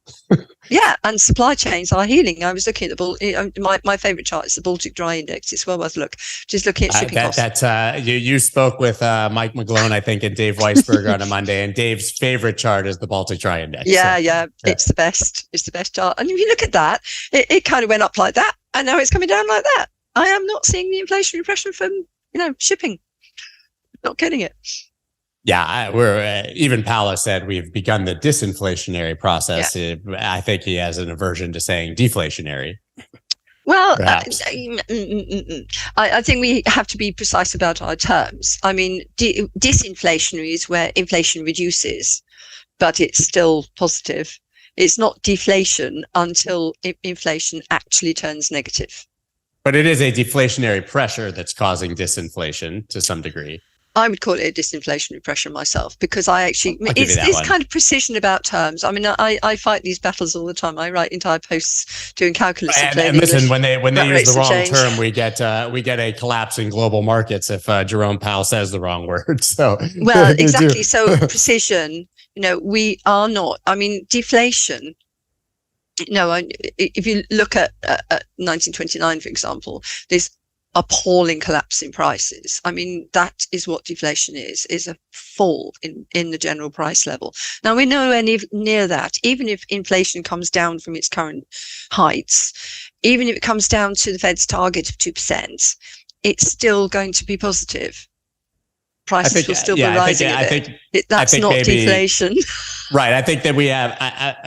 Yeah, and supply chains are healing. I was looking at my favorite chart is the Baltic Dry Index. It's well worth a look. Just looking at shipping costs. You spoke with Mike McGlone, I think, and Dave Weisberger on a Monday, and Dave's favorite chart is the Baltic Dry Index. Yeah, it's the best. It's the best chart. And if you look at that, it kind of went up like that, and now it's coming down like that. I am not seeing the inflationary pressure from shipping. Not getting it. Yeah, even Powell said we've begun the disinflationary process. Yeah. I think he has an aversion to saying deflationary. Well, I think we have to be precise about our terms. I mean, disinflationary is where inflation reduces, but it's still positive. It's not deflation until inflation actually turns negative. But it is a deflationary pressure that's causing disinflation to some degree. I would call it a disinflationary pressure myself, because it's kind of precision about terms. I mean, I fight these battles all the time. I write entire posts doing calculus. And listen, when they use the wrong term, we get a collapse in global markets if Jerome Powell says the wrong word. So exactly. So precision. We are not. I mean, deflation. If you look at 1929, for example, there's appalling collapse in prices. I mean, that is what deflation is a fall in the general price level. Now, we're nowhere near that. Even if inflation comes down from its current heights, even if it comes down to the Fed's target of 2%, it's still going to be positive. Prices will still be rising. That's not deflation. Right. I think that we have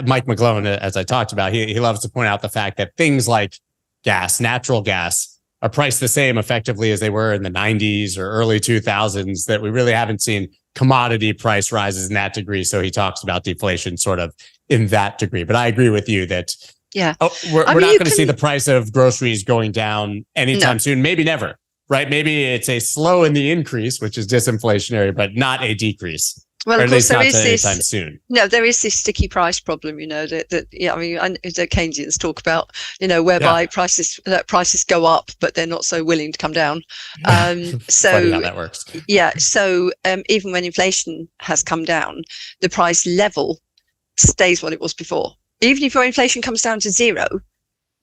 Mike McGlone, as I talked about, he loves to point out the fact that things like gas, natural gas, are priced the same effectively as they were in the 90s or early 2000s, that we really haven't seen commodity price rises in that degree. So he talks about deflation sort of in that degree. But I agree with you that we're not going to see the price of groceries going down anytime soon. Maybe never, right? Maybe it's a slow in the increase, which is disinflationary, but not a decrease. Well, of course, there is anytime soon. No, there is this sticky price problem, that the Keynesians talk about, whereby prices go up, but they're not so willing to come down. So funny how that works. Yeah. So even when inflation has come down, the price level stays what it was before. Even if your inflation comes down to zero,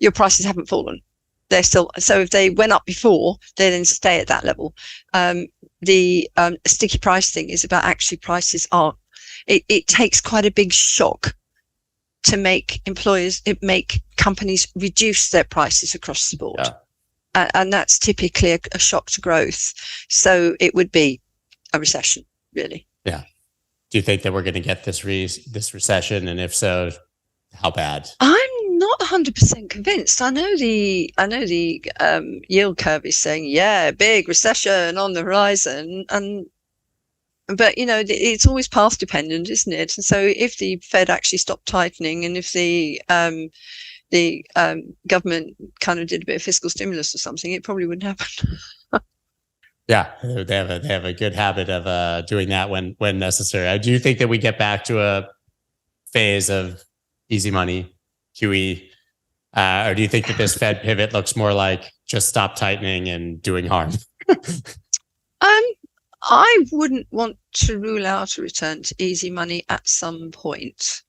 your prices haven't fallen. They're still, so if they went up before, they then stay at that level. The sticky price thing is about actually prices are, it takes quite a big shock to make companies reduce their prices across the board. Yeah. And that's typically a shock to growth. So it would be a recession, really. Yeah. Do you think that we're going to get this recession? And if so, how bad? I'm not 100% convinced. I know the yield curve is saying, big recession on the horizon, and but it's always path dependent, isn't it? And so if the Fed actually stopped tightening, and if the government kind of did a bit of fiscal stimulus or something, it probably wouldn't happen. Yeah, they have a good habit of doing that when necessary. Do you think that we get back to a phase of easy money, QE, or do you think that this Fed pivot looks more like just stop tightening and doing harm? I wouldn't want to rule out a return to easy money at some point,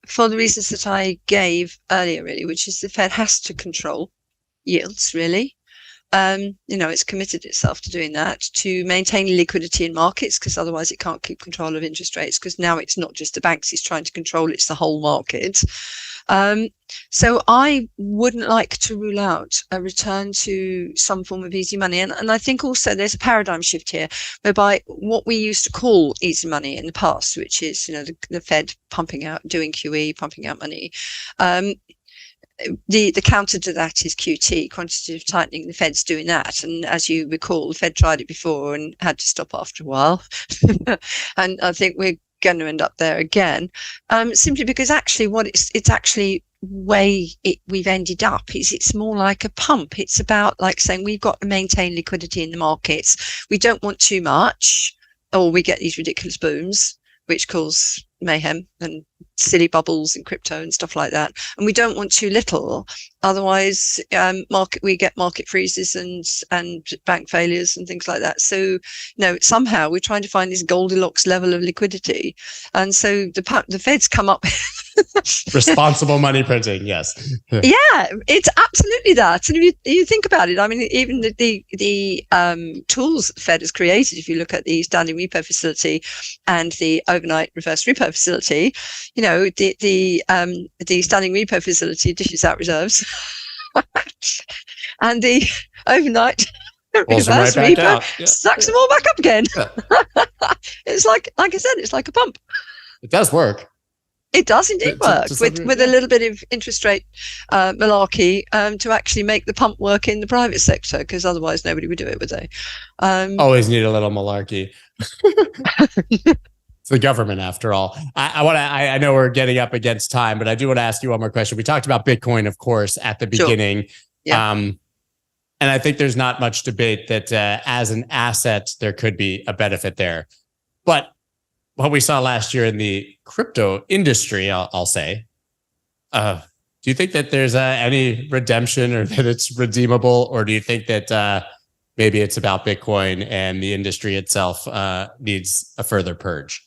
for the reasons that I gave earlier, really, which is the Fed has to control yields, really. It's committed itself to doing that, to maintain liquidity in markets, because otherwise it can't keep control of interest rates, because now it's not just the banks it's trying to control, it's the whole market. So I wouldn't like to rule out a return to some form of easy money. And I think also there's a paradigm shift here, whereby what we used to call easy money in the past, which is, the Fed pumping out, doing QE, pumping out money. The counter to that is QT, quantitative tightening. The Fed's doing that. And as you recall, the Fed tried it before and had to stop after a while. And I think we're going to end up there again, simply because actually we've ended up is it's more like a pump. It's about like saying we've got to maintain liquidity in the markets. We don't want too much, or we get these ridiculous booms which cause mayhem and silly bubbles in crypto and stuff like that. And we don't want too little, otherwise we get market freezes and bank failures and things like that. So somehow we're trying to find this Goldilocks level of liquidity, and so the Fed's come up responsible money printing. Yes. Yeah, it's absolutely that. And if you think about it, I mean, even the tools the Fed has created, if you look at the standing repo facility and the overnight reverse repo facility, the standing repo facility dishes out reserves and the overnight reverse repo sucks them all back up again. Yeah. It's like I said, it's like a pump. It does work. It does indeed work with a little bit of interest rate malarkey to actually make the pump work in the private sector, because otherwise nobody would do it, would they? Always need a little malarkey. It's the government, after all. I know we're getting up against time, but I do want to ask you one more question. We talked about Bitcoin, of course, at the beginning. Sure. Yeah. And I think there's not much debate that as an asset, there could be a benefit there. But what we saw last year in the crypto industry, I'll say, do you think that there's any redemption, or that it's redeemable? Or do you think that maybe it's about Bitcoin and the industry itself needs a further purge?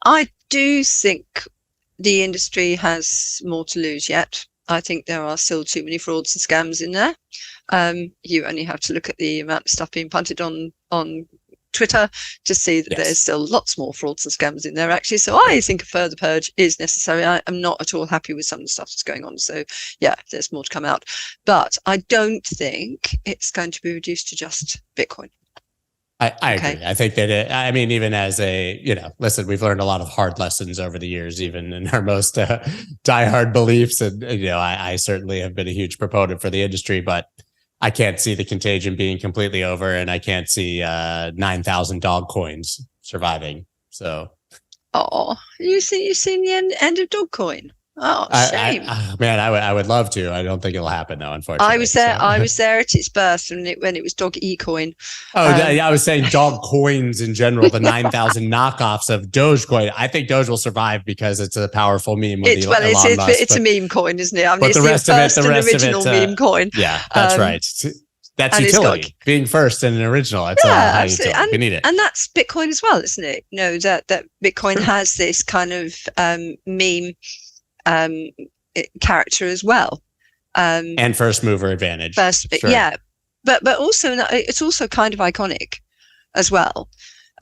I do think the industry has more to lose yet. I think there are still too many frauds and scams in there. You only have to look at the amount of stuff being punted on Twitter to see that there's still lots more frauds and scams in there, actually. So I think a further purge is necessary. I am not at all happy with some of the stuff that's going on. So yeah, there's more to come out. But I don't think it's going to be reduced to just Bitcoin. I agree. I think that even as listen, we've learned a lot of hard lessons over the years, even in our most diehard beliefs. And, I certainly have been a huge proponent for the industry, but I can't see the contagion being completely over, and I can't see 9,000 dog coins surviving. So, you seen the end of Dogcoin? Oh, shame. I would love to. I don't think it'll happen, though, unfortunately. I was there. I was there at its birth, when it was Dog eCoin. I was saying dog coins in general. The 9,000 knockoffs of Dogecoin. I think Doge will survive because it's a powerful meme. It's a meme coin, isn't it? I mean, it's the original meme coin. Yeah, that's right. That's utility. Being first and an original. That's high utility. You need it. And that's Bitcoin as well, isn't it? That Bitcoin has this kind of meme character as well, and first mover advantage. Yeah, but also it's also kind of iconic as well.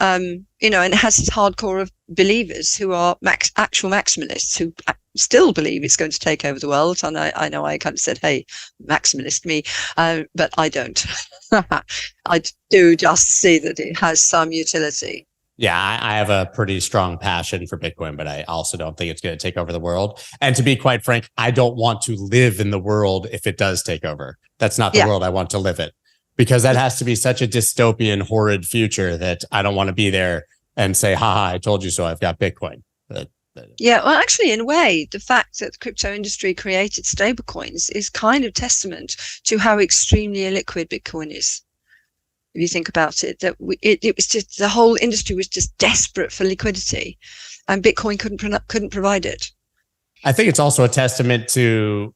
And it has its hardcore of believers who are actual maximalists who still believe it's going to take over the world. And I know I kind of said, hey, maximalist me, but I don't. I do just see that it has some utility. Yeah, I have a pretty strong passion for Bitcoin, but I also don't think it's going to take over the world. And to be quite frank, I don't want to live in the world if it does take over. That's not the world I want to live in. because that has to be such a dystopian, horrid future that I don't want to be there and say, ha, I told you so, I've got Bitcoin. Yeah, well, actually, in a way, the fact that the crypto industry created stablecoins is kind of testament to how extremely illiquid Bitcoin is. If you think about it, that it was just, the whole industry was just desperate for liquidity, and Bitcoin couldn't provide it. I think it's also a testament to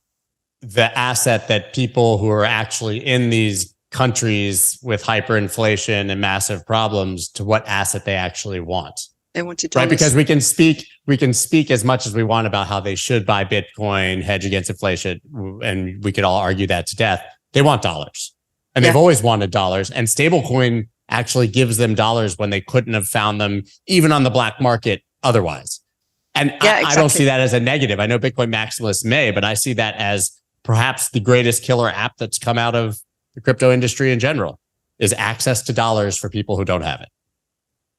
the asset that people who are actually in these countries with hyperinflation and massive problems, to what asset they actually want. They wanted dollars. Right, because we can speak as much as we want about how they should buy Bitcoin, hedge against inflation, and we could all argue that to death. They want dollars, and they've always wanted dollars. And stablecoin actually gives them dollars when they couldn't have found them even on the black market otherwise. And I don't see that as a negative. I know Bitcoin maximalists may, but I see that as perhaps the greatest killer app that's come out of the crypto industry in general, is access to dollars for people who don't have it.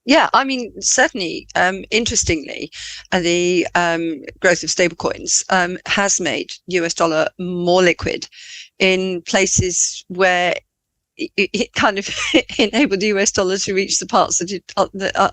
Yeah, I mean, certainly, interestingly, the growth of stablecoins has made US dollar more liquid in places where it kind of enabled the US dollar to reach the parts that it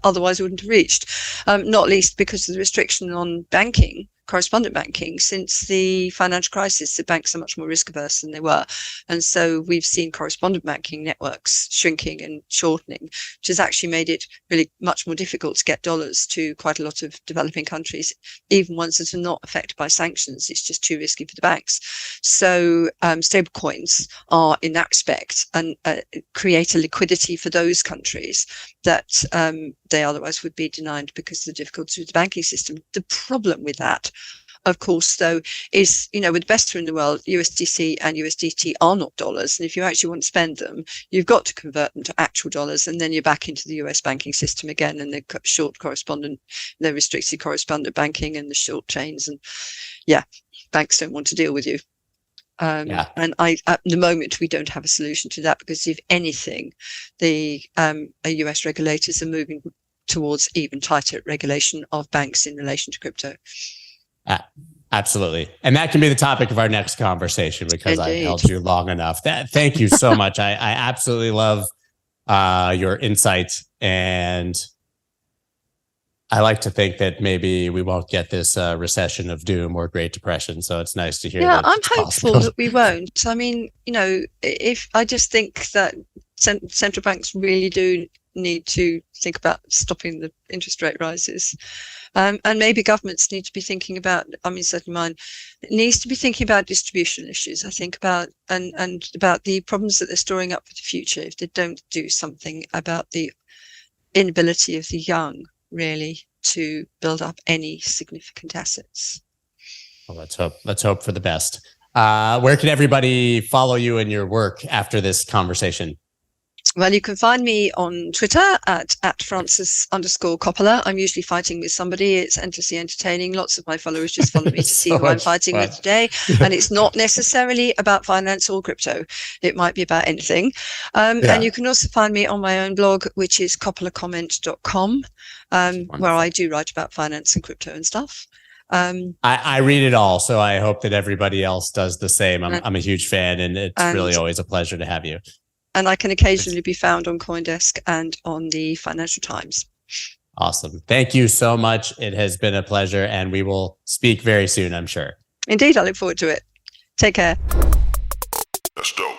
otherwise wouldn't have reached, not least because of the restriction on banking, correspondent banking. Since the financial crisis, the banks are much more risk averse than they were. And so we've seen correspondent banking networks shrinking and shortening, which has actually made it really much more difficult to get dollars to quite a lot of developing countries, even ones that are not affected by sanctions. It's just too risky for the banks. So stable coins are, in that respect, and create a liquidity for those countries that they otherwise would be denied because of the difficulties with the banking system. The problem with that, of course, though, is, with the best in the world, USDC and USDT are not dollars. And if you actually want to spend them, you've got to convert them to actual dollars. And then you're back into the US banking system again, and the restricted correspondent banking and the short chains. And banks don't want to deal with you. And at the moment, we don't have a solution to that, because if anything, the US regulators are moving towards even tighter regulation of banks in relation to crypto. Absolutely. And that can be the topic of our next conversation, because I held you long enough. Thank you so much. I absolutely love your insight, and I like to think that maybe we won't get this recession of doom or Great Depression. So it's nice to hear. Yeah, I'm hopeful that we won't. I mean, if I just think that central banks really do need to think about stopping the interest rate rises. And maybe governments need to be thinking about, certainly mine, it needs to be thinking about distribution issues, I think, about and about the problems that they're storing up for the future if they don't do something about the inability of the young, really, to build up any significant assets. Well, let's hope for the best. Where can everybody follow you and your work after this conversation? Well, you can find me on Twitter at Francis_Coppola. I'm usually fighting with somebody. It's endlessly entertaining. Lots of my followers just follow me to see who I'm fighting with today. And it's not necessarily about finance or crypto. It might be about anything. And you can also find me on my own blog, which is coppolacomment.com, where I do write about finance and crypto and stuff. I read it all, so I hope that everybody else does the same. I'm a huge fan, and it's really always a pleasure to have you. And I can occasionally be found on CoinDesk and on the Financial Times. Awesome. Thank you so much. It has been a pleasure, and we will speak very soon, I'm sure. Indeed, I look forward to it. Take care. That's dope.